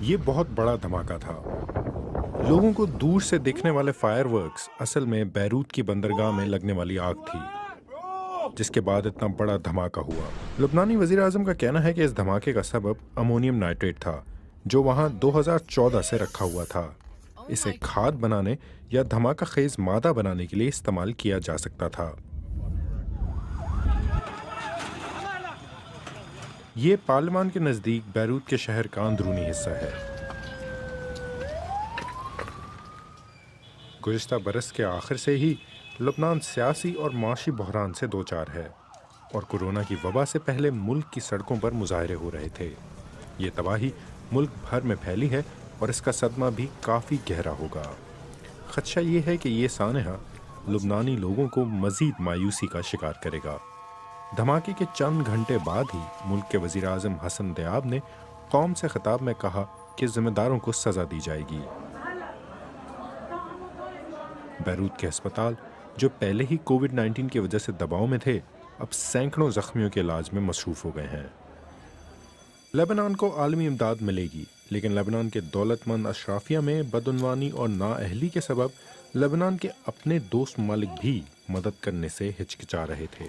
یہ بہت بڑا دھماکہ تھا۔ لوگوں کو دور سے دیکھنے والے فائر ورکس اصل میں بیروت کی بندرگاہ میں لگنے والی آگ تھی، جس کے بعد اتنا بڑا دھماکہ ہوا۔ لبنانی وزیر اعظم کا کہنا ہے کہ اس دھماکے کا سبب امونیم نائٹریٹ تھا، جو وہاں 2014 سے رکھا ہوا تھا۔ اسے کھاد بنانے یا دھماکہ خیز مادہ بنانے کے لیے استعمال کیا جا سکتا تھا۔ یہ پارلیمان کے نزدیک بیروت کے شہر کا اندرونی حصہ ہے۔ گزشتہ برس کے آخر سے ہی لبنان سیاسی اور معاشی بحران سے دوچار ہے، اور کورونا کی وبا سے پہلے ملک کی سڑکوں پر مظاہرے ہو رہے تھے۔ یہ تباہی ملک بھر میں پھیلی ہے اور اس کا صدمہ بھی کافی گہرا ہوگا۔ خدشہ یہ ہے کہ یہ سانحہ لبنانی لوگوں کو مزید مایوسی کا شکار کرے گا۔ دھماکے کے چند گھنٹے بعد ہی ملک کے وزیر اعظم حسن دیاب نے قوم سے خطاب میں کہا کہ ذمہ داروں کو سزا دی جائے گی۔ بیروت کے ہسپتال، جو پہلے ہی کووڈ-19 کی وجہ سے دباؤ میں تھے، اب سینکڑوں زخمیوں کے علاج میں مصروف ہو گئے ہیں۔ لبنان کو عالمی امداد ملے گی، لیکن لبنان کے دولت مند اشرافیہ میں بدعنوانی اور نااہلی کے سبب لبنان کے اپنے دوست ممالک بھی مدد کرنے سے ہچکچا رہے تھے۔